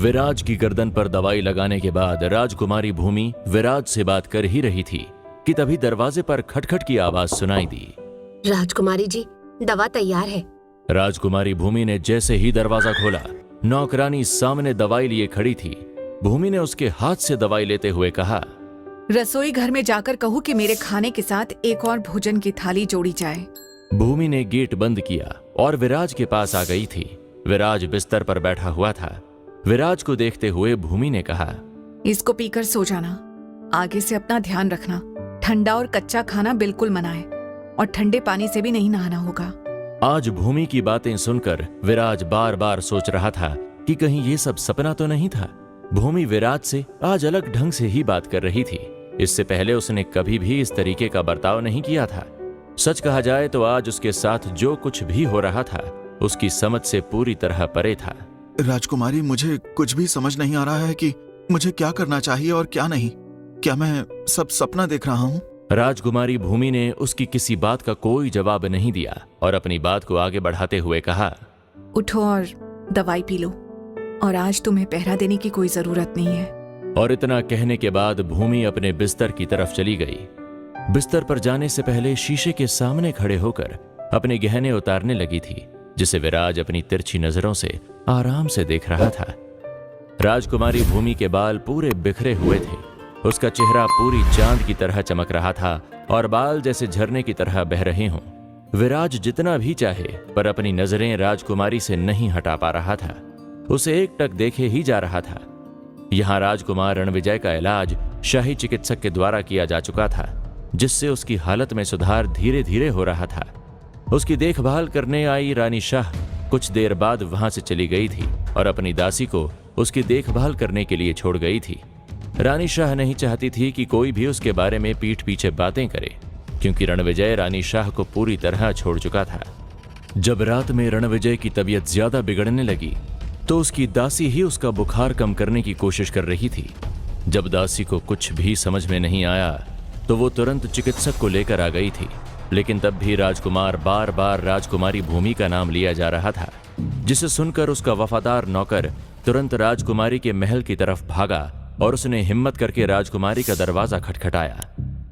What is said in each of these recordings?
विराज की गर्दन पर दवाई लगाने के बाद राजकुमारी भूमि विराज से बात कर ही रही थी कि तभी दरवाजे पर खटखट की आवाज सुनाई दी। राजकुमारी जी, दवा तैयार है। राजकुमारी भूमि ने जैसे ही दरवाजा खोला, नौकरानी सामने दवाई लिए खड़ी थी। भूमि ने उसके हाथ से दवाई लेते हुए कहा, रसोई घर में जाकर कहूँ कि मेरे खाने के साथ एक और भोजन की थाली जोड़ी जाए। भूमि ने गेट बंद किया और विराज के पास आ गई थी। विराज बिस्तर पर बैठा हुआ था। विराज को देखते हुए भूमि ने कहा, इसको पीकर सो जाना। आगे से अपना ध्यान रखना। ठंडा और कच्चा खाना बिल्कुल मना है और ठंडे पानी से भी नहीं नहाना होगा। आज भूमि की बातें सुनकर विराज बार बार सोच रहा था कि कहीं ये सब सपना तो नहीं था। भूमि विराज से आज अलग ढंग से ही बात कर रही थी। इससे पहले उसने कभी भी इस तरीके का बर्ताव नहीं किया था। सच कहा जाए तो आज उसके साथ जो कुछ भी हो रहा था उसकी समझ से पूरी तरह परे था। राजकुमारी, मुझे कुछ भी समझ नहीं आ रहा है कि मुझे क्या करना चाहिए और क्या नहीं। क्या मैं सब सपना देख रहा हूँ? राजकुमारी भूमि ने उसकी किसी बात का कोई जवाब नहीं दिया और अपनी बात को आगे बढ़ाते हुए कहा, उठो और दवाई पी लो और आज तुम्हें पहरा देने की कोई जरूरत नहीं है। और इतना कहने के बाद भूमि अपने बिस्तर की तरफ चली गई। बिस्तर पर जाने से पहले शीशे के सामने खड़े होकर अपने गहने उतारने लगी थी, जिसे विराज अपनी तिरछी नजरों से आराम से देख रहा था। राजकुमारी भूमि के बाल पूरे बिखरे हुए थे। उसका चेहरा पूरी चांद की तरह चमक रहा था और बाल जैसे झरने की तरह बह रहे हों। विराज जितना भी चाहे पर अपनी नजरें राजकुमारी से नहीं हटा पा रहा था। उसे एकटक देखे ही जा रहा था। यहां राजकुमार रणविजय का इलाज शाही चिकित्सक के द्वारा किया जा चुका था, जिससे उसकी हालत में सुधार धीरे धीरे हो रहा था। उसकी देखभाल करने आई रानी शाह कुछ देर बाद वहां से चली गई थी और अपनी दासी को उसकी देखभाल करने के लिए छोड़ गई थी। रानी शाह नहीं चाहती थी कि कोई भी उसके बारे में पीठ पीछे बातें करे, क्योंकि रणविजय रानी शाह को पूरी तरह छोड़ चुका था। जब रात में रणविजय की तबीयत ज्यादा बिगड़ने लगी तो उसकी दासी ही उसका बुखार कम करने की कोशिश कर रही थी। जब दासी को कुछ भी समझ में नहीं आया तो वो तुरंत चिकित्सक को लेकर आ गई थी, लेकिन तब भी राजकुमार बार बार राजकुमारी भूमि का नाम लिया जा रहा था, जिसे सुनकर उसका वफादार नौकर तुरंत राजकुमारी के महल की तरफ भागा और उसने हिम्मत करके राजकुमारी का दरवाजा खटखटाया।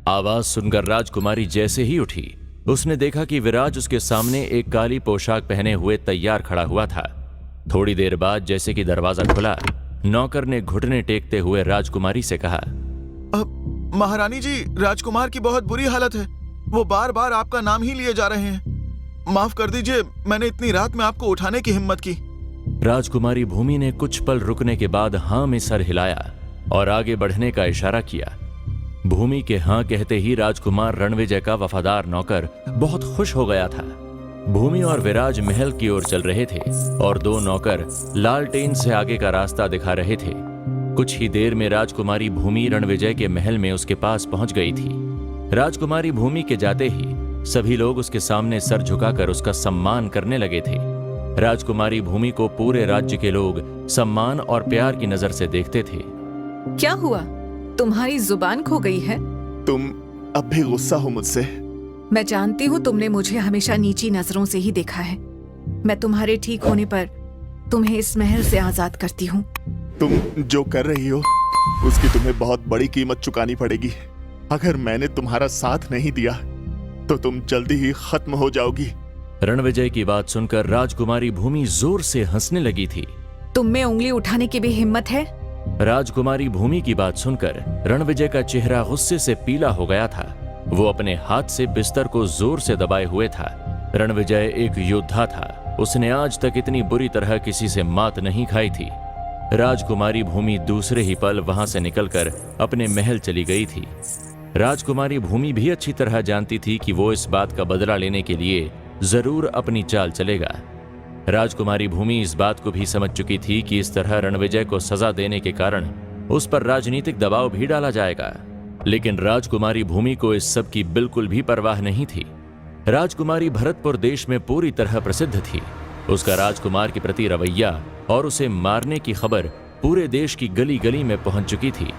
आवाज सुनकर राजकुमारी जैसे ही उठी, उसने देखा कि विराज उसके सामने एक काली पोशाक पहने हुए तैयार खड़ा हुआ था। थोड़ी देर बाद जैसे कि दरवाजा खुला, नौकर ने घुटने टेकते हुए राजकुमारी से कहा, महारानी जी, राजकुमार की बहुत बुरी हालत है। वो बार बार आपका नाम ही लिए जा रहे हैं। माफ कर दीजिए, मैंने इतनी रात में आपको उठाने की हिम्मत की। राजकुमारी भूमि ने कुछ पल रुकने के बाद हाँ में सर हिलाया और आगे बढ़ने का इशारा किया। भूमि के हाँ कहते ही राजकुमार रणविजय का वफादार नौकर बहुत खुश हो गया था। भूमि और विराज महल की ओर चल रहे थे और दो नौकर लालटेन से आगे का रास्ता दिखा रहे थे। कुछ ही देर में राजकुमारी भूमि रणविजय के महल में उसके पास पहुंच गई थी। राजकुमारी भूमि के जाते ही सभी लोग उसके सामने सर झुकाकर उसका सम्मान करने लगे थे। राजकुमारी भूमि को पूरे राज्य के लोग सम्मान और प्यार की नजर से देखते थे। क्या हुआ? तुम्हारी जुबान खो गई है? तुम अब भी गुस्सा हो मुझसे? मैं जानती हूँ तुमने मुझे हमेशा नीची नजरों से ही देखा है। मैं तुम्हारे ठीक होने पर तुम्हें इस महल से आजाद करती हूँ। तुम जो कर रही हो उसकी तुम्हें बहुत बड़ी कीमत चुकानी पड़ेगी। अगर मैंने तुम्हारा साथ नहीं दिया तो तुम जल्दी ही खत्म हो जाओगी। रणविजय की बात सुनकर राजकुमारी भूमि जोर से हंसने लगी थी। तुम में उंगली उठाने की भी हिम्मत है? राजकुमारी भूमि की बात सुनकर रणविजय का चेहरा गुस्से से पीला हो गया था। वो अपने हाथ से बिस्तर को जोर से दबाए हुए था। रणविजय एक योद्धा था। उसने आज तक इतनी बुरी तरह किसी से मात नहीं खाई थी। राजकुमारी भूमि दूसरे ही पल वहां से निकलकर अपने महल चली गई थी। राजकुमारी भूमि भी अच्छी तरह जानती थी कि वो इस बात का बदला लेने के लिए जरूर अपनी चाल चलेगा। राजकुमारी भूमि इस बात को भी समझ चुकी थी कि इस तरह रणविजय को सजा देने के कारण उस पर राजनीतिक दबाव भी डाला जाएगा, लेकिन राजकुमारी भूमि को इस सब की बिल्कुल भी परवाह नहीं थी। राजकुमारी भरतपुर देश में पूरी तरह प्रसिद्ध थी। उसका राजकुमार के प्रति रवैया और उसे मारने की खबर पूरे देश की गली गली में पहुंच चुकी थी।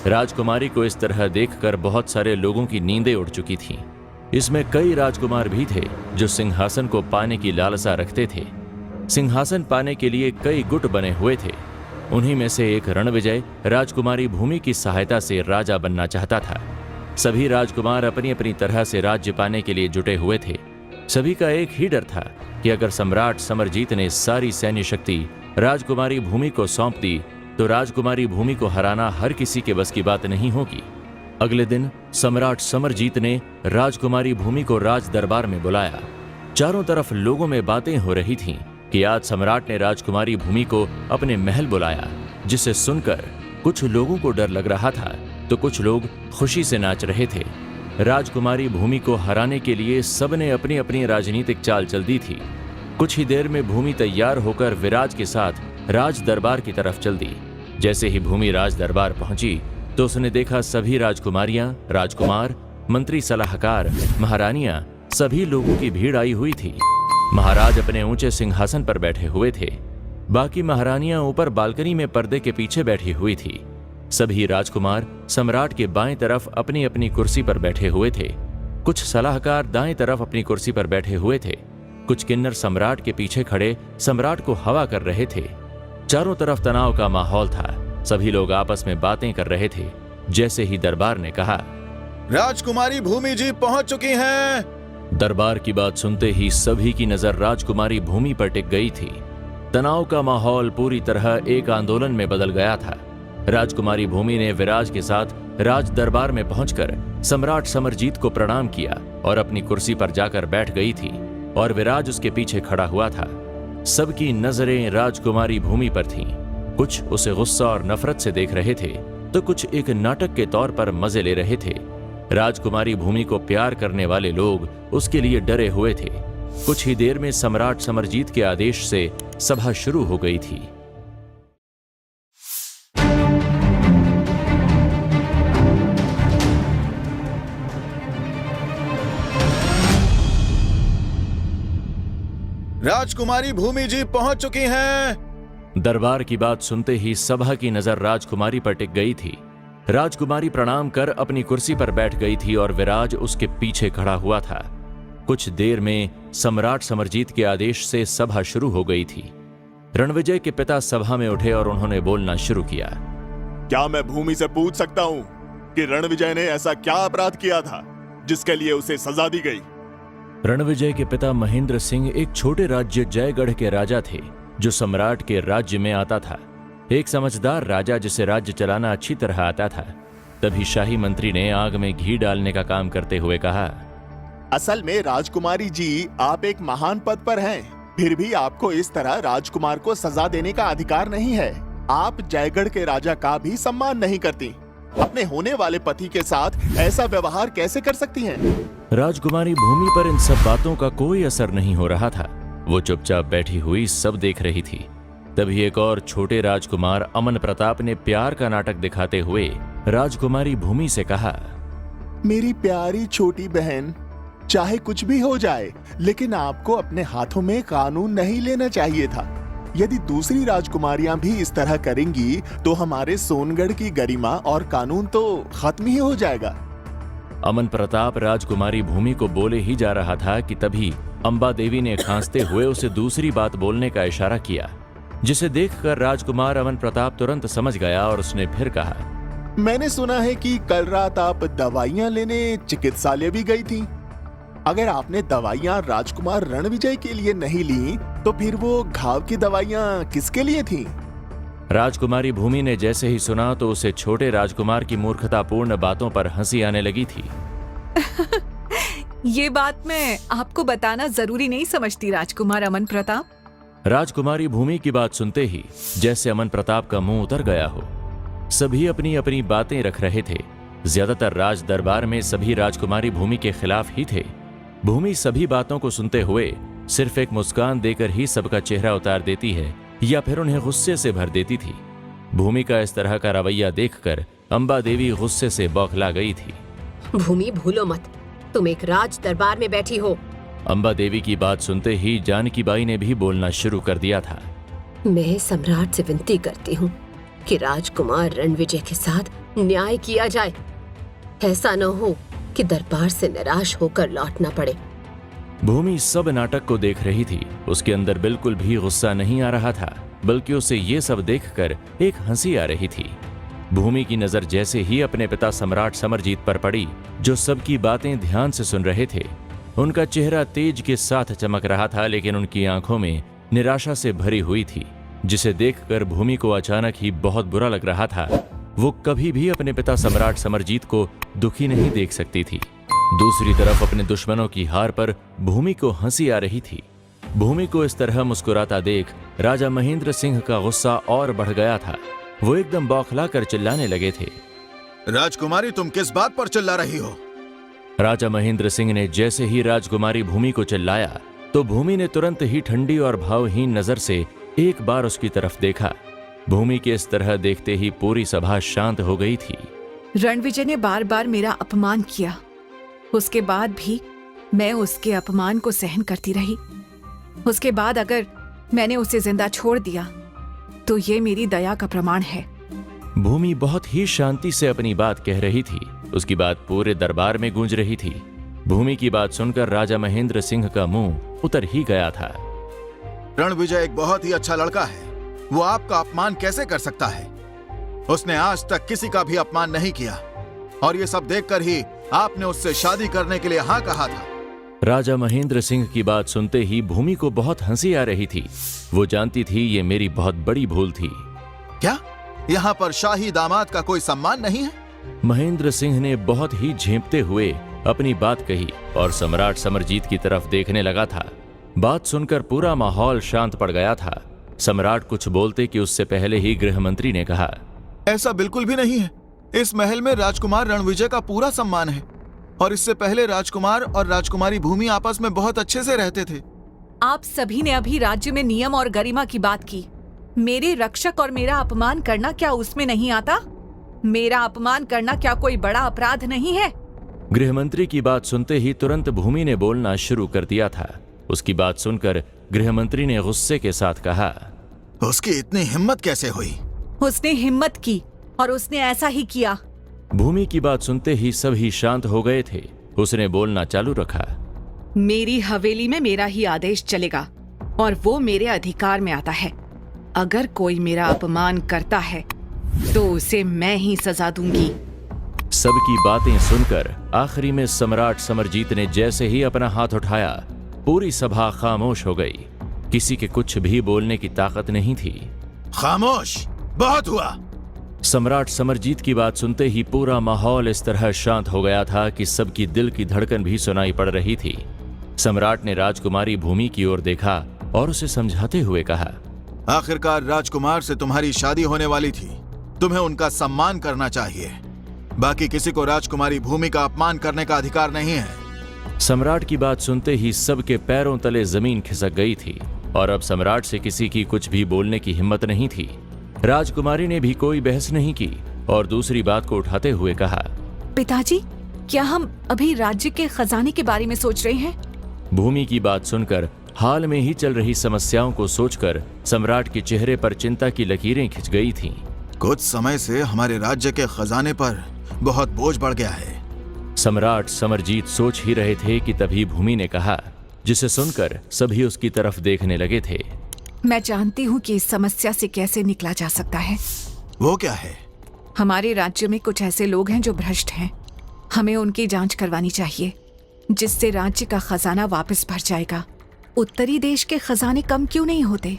राजकुमारी को इस तरह देखकर बहुत सारे लोगों की नींदें उड़ चुकी थीं। इसमें कई राजकुमार भी थे जो सिंहासन को पाने की लालसा रखते थे। सिंहासन पाने के लिए कई गुट बने हुए थे। उन्हीं में से एक रणविजय राजकुमारी भूमि की सहायता से राजा बनना चाहता था। सभी राजकुमार अपनी अपनी तरह से राज्य पाने के लिए जुटे हुए थे। सभी का एक ही डर था कि अगर सम्राट समरजीत ने सारी सैन्य शक्ति राजकुमारी भूमि को सौंप दी तो राजकुमारी भूमि को हराना हर किसी के बस की बात नहीं होगी। अगले दिन सम्राट समरजीत ने राजकुमारी भूमि को राज दरबार में बुलाया। चारों तरफ लोगों में बातें हो रही थीं कि आज सम्राट ने राजकुमारी भूमि को अपने महल बुलाया, जिसे सुनकर कुछ लोगों को डर लग रहा था तो कुछ लोग खुशी से नाच रहे थे। राजकुमारी भूमि को हराने के लिए सबने अपनी अपनी राजनीतिक चाल चल दी थी। कुछ ही देर में भूमि तैयार होकर विराज के साथ राज दरबार की तरफ चल दी। जैसे ही भूमि राज दरबार पहुंची तो उसने देखा सभी राजकुमारियां, राजकुमार, मंत्री, सलाहकार, महारानियां, सभी लोगों की भीड़ आई हुई थी। महाराज अपने ऊंचे सिंहासन पर बैठे हुए थे। बाकी महारानियां ऊपर बालकनी में पर्दे के पीछे बैठी हुई थी। सभी राजकुमार सम्राट के बाएं तरफ अपनी अपनी कुर्सी पर बैठे हुए थे। कुछ सलाहकार दाएं तरफ अपनी कुर्सी पर बैठे हुए थे। कुछ किन्नर सम्राट के पीछे खड़े सम्राट को हवा कर रहे थे। चारों तरफ तनाव का माहौल था। सभी लोग आपस में बातें कर रहे थे। जैसे ही दरबार ने कहा, राजकुमारी भूमि जी पहुंच चुकी हैं। दरबार की बात सुनते ही सभी की नजर राजकुमारी भूमि पर टिक गई थी। तनाव का माहौल पूरी तरह एक आंदोलन में बदल गया था। राजकुमारी भूमि ने विराज के साथ राज दरबार में पहुंचकर सम्राट समरजीत को प्रणाम किया और अपनी कुर्सी पर जाकर बैठ गई थी और विराज उसके पीछे खड़ा हुआ था। सबकी नजरें राजकुमारी भूमि पर थीं। कुछ उसे गुस्सा और नफरत से देख रहे थे तो कुछ एक नाटक के तौर पर मजे ले रहे थे। राजकुमारी भूमि को प्यार करने वाले लोग उसके लिए डरे हुए थे। कुछ ही देर में सम्राट समरजीत के आदेश से सभा शुरू हो गई थी। राजकुमारी भूमि जी पहुंच चुकी हैं। दरबार की बात सुनते ही सभा की नजर राजकुमारी पर टिक गई थी। राजकुमारी प्रणाम कर अपनी कुर्सी पर बैठ गई थी और विराज उसके पीछे खड़ा हुआ था। कुछ देर में सम्राट समरजीत के आदेश से सभा शुरू हो गई थी। रणविजय के पिता सभा में उठे और उन्होंने बोलना शुरू किया। क्या मैं भूमि से पूछ सकता हूं कि रणविजय ने ऐसा क्या अपराध किया था जिसके लिए उसे सजा दी गई? रणविजय के पिता महेंद्र सिंह एक छोटे राज्य जयगढ़ के राजा थे जो सम्राट के राज्य में आता था। एक समझदार राजा जिसे राज्य चलाना अच्छी तरह आता था। तभी शाही मंत्री ने आग में घी डालने का काम करते हुए कहा, असल में राजकुमारी जी, आप एक महान पद पर हैं, फिर भी आपको इस तरह राजकुमार को सजा देने का अधिकार नहीं है। आप जयगढ़ के राजा का भी सम्मान नहीं करती। अपने होने वाले पति के साथ ऐसा व्यवहार कैसे कर सकती हैं? राजकुमारी भूमि पर इन सब बातों का कोई असर नहीं हो रहा था। वो चुपचाप बैठी हुई सब देख रही थी। तभी एक और छोटे राजकुमार अमन प्रताप ने प्यार का नाटक दिखाते हुए राजकुमारी भूमि से कहा, मेरी प्यारी छोटी बहन, चाहे कुछ भी हो जाए, लेकिन आपको अपने हाथों में कानून नहीं लेना चाहिए था। यदि दूसरी राजकुमारियां भी इस तरह करेंगी तो हमारे सोनगढ़ की गरिमा और कानून तो खत्म ही हो जाएगा। अमन प्रताप राजकुमारी भूमि को बोले ही जा रहा था कि तभी अंबा देवी ने खांसते हुए उसे दूसरी बात बोलने का इशारा किया, जिसे देखकर राजकुमार अमन प्रताप तुरंत समझ गया और उसने फिर कहा, मैंने सुना है कि कल रात आप दवाइयां लेने चिकित्सालय भी गई थी। अगर आपने दवाइयां राजकुमार रणविजय के लिए नहीं ली तो फिर वो घाव की दवाइयां किसके लिए थी? राजकुमारी भूमि ने जैसे ही सुना तो उसे छोटे राजकुमार की मूर्खतापूर्ण बातों पर हंसी आने लगी थी। ये बात मैं आपको बताना जरूरी नहीं समझती राजकुमार अमन प्रताप। राजकुमारी भूमि की बात सुनते ही जैसे अमन प्रताप का मुंह उतर गया हो। सभी अपनी अपनी बातें रख रहे थे। ज्यादातर राज दरबार में सभी राजकुमारी भूमि के खिलाफ ही थे। भूमि सभी बातों को सुनते हुए सिर्फ एक मुस्कान देकर ही सबका चेहरा उतार देती है या फिर उन्हें गुस्से से भर देती थी। भूमि का इस तरह का रवैया देखकर अंबा देवी गुस्से से बौखला गई थी। भूमि भूलो मत, तुम एक राज दरबार में बैठी हो। अंबा देवी की बात सुनते ही जानकी बाई ने भी बोलना शुरू कर दिया था। मैं सम्राट से विनती करती हूँ कि राजकुमार रणविजय के साथ न्याय किया जाए। ऐसा न हो कि दरबार से निराश होकर लौटना पड़े। भूमि सब नाटक को देख रही थी। उसके अंदर बिल्कुल भी गुस्सा नहीं आ रहा था। बल्कि उसे ये सब देखकर एक हंसी आ रही थी। भूमि की नजर जैसे ही अपने पिता सम्राट समरजीत पर पड़ी, जो सबकी बातें ध्यान से सुन रहे थे, उनका चेहरा तेज के साथ चमक रहा था, लेकिन उनकी आंखों में निराशा से भरी हुई थी, जिसे देखकर भूमि को अचानक ही बहुत बुरा लग रहा था। वो कभी भी अपने पिता सम्राट समरजीत को दुखी नहीं देख सकती थी। दूसरी तरफ अपने दुश्मनों की हार पर भूमि को हंसी आ रही थी। भूमि को इस तरह मुस्कुराता देख राजा महेंद्र सिंह का गुस्सा और बढ़ गया था। वो एकदम बौखलाकर चिल्लाने लगे थे। राजकुमारी, तुम किस बात पर चिल्ला रही हो? राजा महेंद्र सिंह ने जैसे ही राजकुमारी भूमि को चिल्लाया, तो भूमि ने तुरंत ही ठंडी और भावहीन नजर से एक बार उसकी तरफ देखा। भूमि के इस तरह देखते ही पूरी सभा शांत हो गई थी। रणविजय ने बार बार मेरा अपमान किया, उसके बाद भी मैं उसके अपमान को सहन करती रही। उसके बाद अगर मैंने उसे जिंदा छोड़ दिया तो ये मेरी दया का प्रमाण है। भूमि बहुत ही शांति से अपनी बात कह रही थी। उसकी बात पूरे दरबार में गूंज रही थी। भूमि की बात सुनकर राजा महेंद्र सिंह का मुंह उतर ही गया था। रणविजय एक बहुत ही अच्छा लड़का है, वो आपका अपमान कैसे कर सकता है? उसने आज तक किसी का भी अपमान नहीं किया, और ये सब देखकर ही आपने उससे शादी करने के लिए हाँ कहा था। राजा महेंद्र सिंह की बात सुनते ही भूमि को बहुत हंसी आ रही थी। वो जानती थी ये मेरी बहुत बड़ी भूल थी। क्या यहाँ पर शाही दामाद का कोई सम्मान नहीं है? महेंद्र सिंह ने बहुत ही झेंपते हुए अपनी बात कही और सम्राट समरजीत की तरफ देखने लगा था। बात सुनकर पूरा माहौल शांत पड़ गया था। सम्राट कुछ बोलते कि उससे पहले ही गृह मंत्री ने कहा, ऐसा बिल्कुल भी नहीं है। इस महल में राजकुमार रणविजय का पूरा सम्मान है, और इससे पहले राजकुमार और राजकुमारी भूमि आपस में बहुत अच्छे से रहते थे। आप सभी ने अभी राज्य में नियम और गरिमा की बात की। मेरे रक्षक और मेरा अपमान करना क्या उसमें नहीं आता? मेरा अपमान करना क्या कोई बड़ा अपराध नहीं है? गृहमंत्री की बात सुनते ही तुरंत भूमि ने बोलना शुरू कर दिया था। उसकी बात सुनकर गृहमंत्री ने गुस्से के साथ कहा, उसकी इतनी हिम्मत कैसे हुई? उसने हिम्मत की और उसने ऐसा ही किया। भूमि की बात सुनते ही सभी शांत हो गए थे। उसने बोलना चालू रखा, मेरी हवेली में मेरा ही आदेश चलेगा और वो मेरे अधिकार में आता है। अगर कोई मेरा अपमान करता है तो उसे मैं ही सजा दूंगी। सबकी बातें सुनकर आखिरी में सम्राट समरजीत ने जैसे ही अपना हाथ उठाया, पूरी सभा खामोश हो गई। किसी के कुछ भी बोलने की ताकत नहीं थी। खामोश, बहुत हुआ। सम्राट समरजीत की बात सुनते ही पूरा माहौल इस तरह शांत हो गया था कि सबकी दिल की धड़कन भी सुनाई पड़ रही थी। सम्राट ने राजकुमारी भूमि की ओर देखा और उसे समझाते हुए कहा, आखिरकार राजकुमार से तुम्हारी शादी होने वाली थी, तुम्हें उनका सम्मान करना चाहिए। बाकी किसी को राजकुमारी भूमि का अपमान करने का अधिकार नहीं है। सम्राट की बात सुनते ही सबके पैरों तले जमीन खिसक गई थी और अब सम्राट से किसी की कुछ भी बोलने की हिम्मत नहीं थी। राजकुमारी ने भी कोई बहस नहीं की और दूसरी बात को उठाते हुए कहा, पिताजी, क्या हम अभी राज्य के खजाने के बारे में सोच रहे हैं? भूमि की बात सुनकर हाल में ही चल रही समस्याओं को सोचकर सम्राट के चेहरे पर चिंता की लकीरें खिंच गई थीं। कुछ समय से हमारे राज्य के खजाने पर बहुत बोझ बढ़ गया है। सम्राट समरजीत सोच ही रहे थे कि तभी भूमि ने कहा, जिसे सुनकर सभी उसकी तरफ देखने लगे थे। मैं जानती हूँ कि इस समस्या से कैसे निकला जा सकता है। वो क्या है? हमारे राज्य में कुछ ऐसे लोग हैं जो भ्रष्ट हैं। हमें उनकी जांच करवानी चाहिए, जिससे राज्य का खजाना वापस भर जाएगा। उत्तरी देश के खजाने कम क्यों नहीं होते?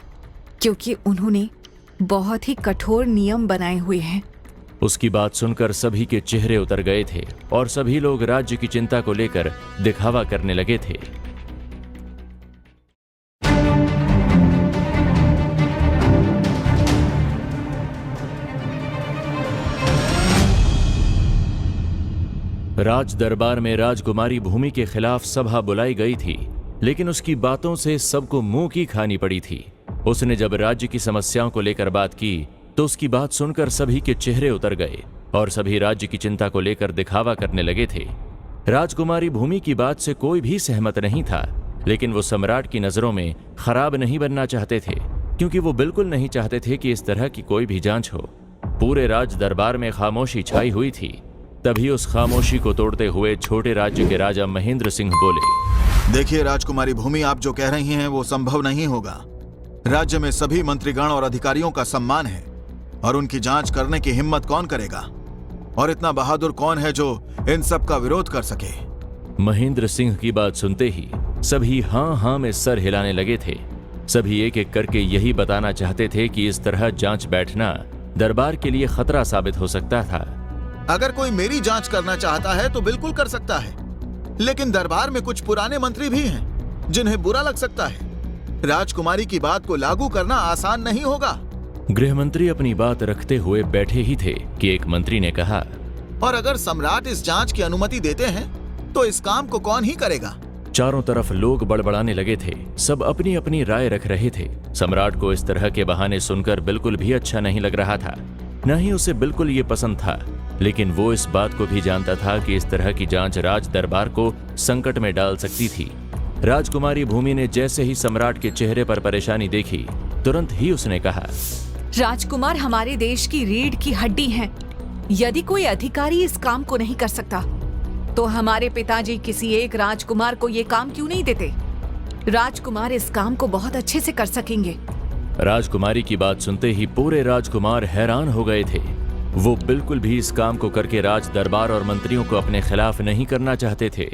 क्योंकि उन्होंने बहुत ही कठोर नियम बनाए हुए हैं। उसकी बात सुनकर सभी के चेहरे उतर गए थे और सभी लोग राज्य की चिंता को लेकर दिखावा करने लगे थे। राज दरबार में राजकुमारी भूमि के खिलाफ सभा बुलाई गई थी, लेकिन उसकी बातों से सबको मुंह की खानी पड़ी थी। उसने जब राज्य की समस्याओं को लेकर बात की तो उसकी बात सुनकर सभी के चेहरे उतर गए और सभी राज्य की चिंता को लेकर दिखावा करने लगे थे। राजकुमारी भूमि की बात से कोई भी सहमत नहीं था, लेकिन वो सम्राट की नजरों में खराब नहीं बनना चाहते थे, क्योंकि वो बिल्कुल नहीं चाहते थे कि इस तरह की कोई भी जांच हो। पूरे राज दरबार में खामोशी छाई हुई थी। तभी उस खामोशी को तोड़ते हुए छोटे राज्य के राजा महेंद्र सिंह बोले, देखिए राजकुमारी भूमि, आप जो कह रही हैं वो संभव नहीं होगा। राज्य में सभी मंत्रीगण और अधिकारियों का सम्मान है, और उनकी जांच करने की हिम्मत कौन करेगा? और इतना बहादुर कौन है जो इन सब का विरोध कर सके? महेंद्र सिंह की बात सुनते ही सभी हाँ हाँ में सर हिलाने लगे थे। सभी एक एक करके यही बताना चाहते थे कि इस तरह जांच बैठना दरबार के लिए खतरा साबित हो सकता था। अगर कोई मेरी जांच करना चाहता है तो बिल्कुल कर सकता है, लेकिन दरबार में कुछ पुराने मंत्री भी हैं जिन्हें बुरा लग सकता है। राजकुमारी की बात को लागू करना आसान नहीं होगा। गृहमंत्री अपनी बात रखते हुए बैठे ही थे कि एक मंत्री ने कहा, और अगर सम्राट इस जांच की अनुमति देते हैं तो इस काम को कौन ही करेगा? चारों तरफ लोग बड़बड़ाने लगे थे। सब अपनी अपनी राय रख रहे थे। सम्राट को इस तरह के बहाने सुनकर बिल्कुल भी अच्छा नहीं लग रहा था, न ही उसे बिल्कुल ये पसंद था। लेकिन वो इस बात को भी जानता था कि इस तरह की जांच राज दरबार को संकट में डाल सकती थी। राजकुमारी भूमि ने जैसे ही सम्राट के चेहरे पर परेशानी देखी, तुरंत ही उसने कहा, राजकुमार हमारे देश की रीढ़ की हड्डी हैं। यदि कोई अधिकारी इस काम को नहीं कर सकता, तो हमारे पिताजी किसी एक राजकुमार को ये काम क्यों नहीं देते? राजकुमार इस काम को बहुत अच्छे से कर सकेंगे। राजकुमारी की बात सुनते ही पूरे राजकुमार हैरान हो गए थे। वो बिल्कुल भी इस काम को करके राज दरबार और मंत्रियों को अपने खिलाफ नहीं करना चाहते थे।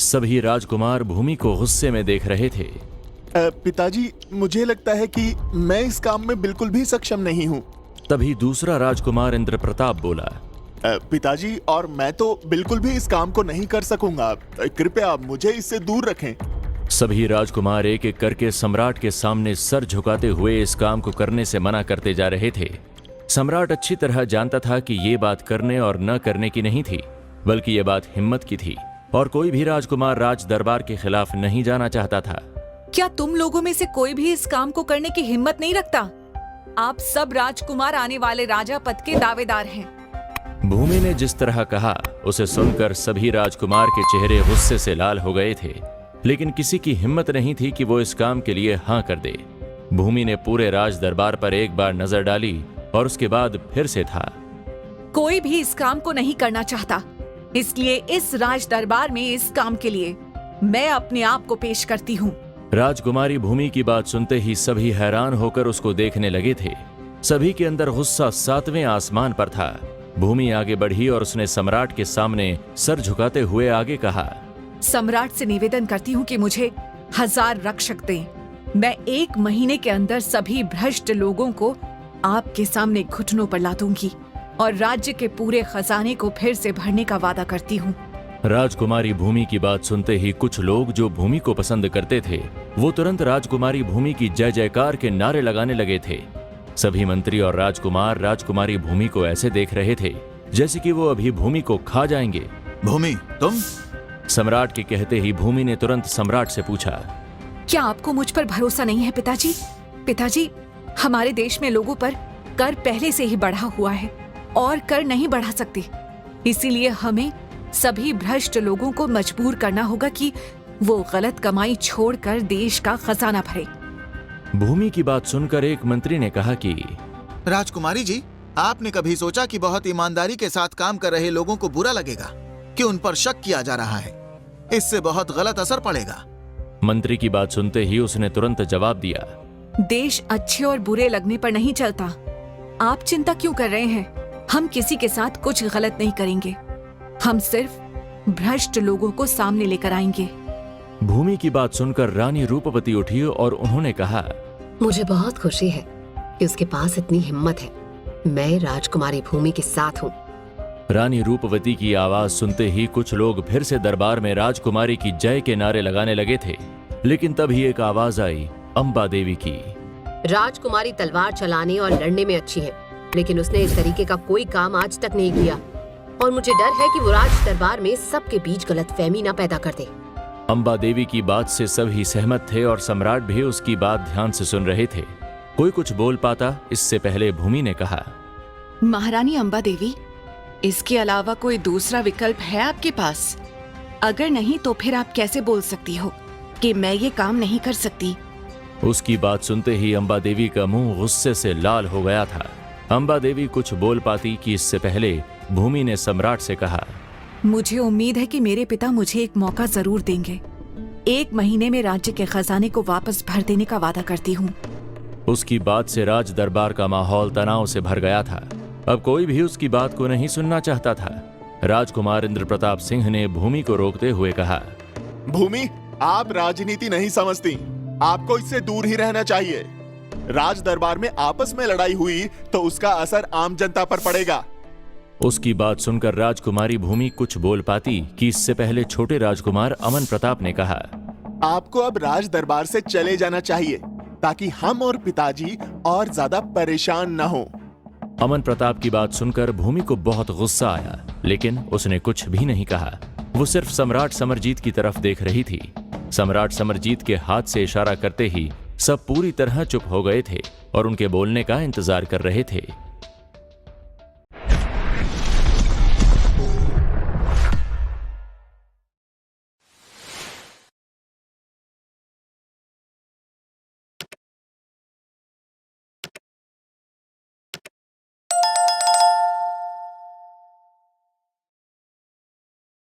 सभी राजकुमार भूमि को गुस्से में देख रहे थे। पिताजी, मुझे लगता है कि मैं इस काम में बिल्कुल भी सक्षम नहीं हूँ। तभी दूसरा राजकुमार इंद्र प्रताप बोला, पिताजी, और मैं तो बिल्कुल भी इस काम को नहीं कर सकूंगा। कृपया आप मुझे इससे दूर रखें। सभी राजकुमार एक एक करके सम्राट के सामने सर झुकाते हुए इस काम को करने से मना करते जा रहे थे। सम्राट अच्छी तरह जानता था कि ये बात करने और न करने की नहीं थी, बल्कि ये बात हिम्मत की थी, और कोई भी राजकुमार राज दरबार के खिलाफ नहीं जाना चाहता था। क्या तुम लोगों में से कोई भी इस काम को करने की हिम्मत नहीं रखता? आप सब राजकुमार आने वाले राजा पद के दावेदार हैं। भूमि ने जिस तरह कहा, उसे सुनकर सभी राजकुमार के चेहरे गुस्से से लाल हो गए थे, लेकिन किसी की हिम्मत नहीं थी कि वो इस काम के लिए हाँ कर दे। भूमि ने पूरे राज दरबार पर एक बार नजर डाली और उसके बाद फिर से था। कोई भी इस काम को नहीं करना चाहता, इसलिए इस राज दरबार में इस काम के लिए मैं अपने आप को पेश करती हूँ। राजकुमारी भूमि की बात सुनते ही सभी हैरान होकर उसको देखने लगे थे। सभी के अंदर गुस्सा 7वें आसमान पर था। भूमि आगे बढ़ी और उसने सम्राट के सामने सर झुकाते हुए आगे कहा, सम्राट से निवेदन करती हूँ कि मुझे 1000 रक्षक दें। मैं 1 महीने के अंदर सभी भ्रष्ट लोगों को आपके सामने घुटनों पर ला दूंगी और राज्य के पूरे खजाने को फिर से भरने का वादा करती हूँ। राजकुमारी भूमि की बात सुनते ही कुछ लोग जो भूमि को पसंद करते थे, वो तुरंत राजकुमारी भूमि की जय जयकार के नारे लगाने लगे थे। सभी मंत्री और राजकुमार राजकुमारी भूमि को ऐसे देख रहे थे जैसे कि वो अभी भूमि को खा जाएंगे। भूमि, तुम? सम्राट के कहते ही भूमि ने तुरंत सम्राट से पूछा, क्या आपको मुझ पर भरोसा नहीं है पिताजी? पिताजी, हमारे देश में लोगों पर कर पहले से ही बढ़ा हुआ है और कर नहीं बढ़ा सकती। इसीलिए हमें सभी भ्रष्ट लोगों को मजबूर करना होगा कि वो गलत कमाई छोड़कर देश का खजाना भरे। भूमि की बात सुनकर एक मंत्री ने कहा कि राजकुमारी जी, आपने कभी सोचा कि बहुत ईमानदारी के साथ काम कर रहे लोगों को बुरा लगेगा कि उन पर शक किया जा रहा है? इससे बहुत गलत असर पड़ेगा। मंत्री की बात सुनते ही उसने तुरंत जवाब दिया, देश अच्छे और बुरे लगने पर नहीं चलता। आप चिंता क्यों कर रहे हैं? हम किसी के साथ कुछ गलत नहीं करेंगे। हम सिर्फ भ्रष्ट लोगों को सामने लेकर आएंगे। भूमि की बात सुनकर रानी रूपवती उठी और उन्होंने कहा, मुझे बहुत खुशी है कि उसके पास इतनी हिम्मत है। मैं राजकुमारी भूमि के साथ हूँ। रानी रूपवती की आवाज सुनते ही कुछ लोग फिर से दरबार में राजकुमारी की जय के नारे लगाने लगे थे, लेकिन तभी एक आवाज आई अंबा देवी की। राजकुमारी तलवार चलाने और लड़ने में अच्छी है, लेकिन उसने इस तरीके का कोई काम आज तक नहीं किया, और मुझे डर है कि वो राज दरबार में सबके बीच गलतफहमी ना पैदा कर दे। अंबा देवी की बात से सभी सहमत थे और सम्राट भी उसकी बात ध्यान से सुन रहे थे। कोई कुछ बोल पाता इससे पहले भूमि ने कहा, महारानी अंबा देवी, इसके अलावा कोई दूसरा विकल्प है आपके पास? अगर नहीं तो फिर आप कैसे बोल सकती हो कि मैं ये काम नहीं कर सकती? उसकी बात सुनते ही अंबा देवी का मुंह गुस्से से लाल हो गया था। अंबा देवी कुछ बोल पाती कि इससे पहले भूमि ने सम्राट से कहा, मुझे उम्मीद है कि मेरे पिता मुझे एक मौका जरूर देंगे। 1 महीने में राज्य के खजाने को वापस भर देने का वादा करती हूँ। उसकी बात से राज दरबार का माहौल तनाव से भर गया था। अब कोई भी उसकी बात को नहीं सुनना चाहता था। राजकुमार इंद्रप्रताप सिंह ने भूमि को रोकते हुए कहा, भूमि, आप राजनीति नहीं समझती, आपको इससे दूर ही रहना चाहिए। राज दरबार में आपस में लड़ाई हुई तो उसका असर आम जनता पर पड़ेगा। उसकी बात सुनकर राजकुमारी भूमि कुछ बोल पाती कि इससे पहले छोटे राजकुमार अमन प्रताप ने कहा, आपको अब राज दरबार से चले जाना चाहिए ताकि हम और पिताजी और ज्यादा परेशान न हो। अमन प्रताप की बात सुनकर भूमि को बहुत गुस्सा आया, लेकिन उसने कुछ भी नहीं कहा। वो सिर्फ सम्राट समरजीत की तरफ देख रही थी। सम्राट समरजीत के हाथ से इशारा करते ही सब पूरी तरह चुप हो गए थे और उनके बोलने का इंतजार कर रहे थे।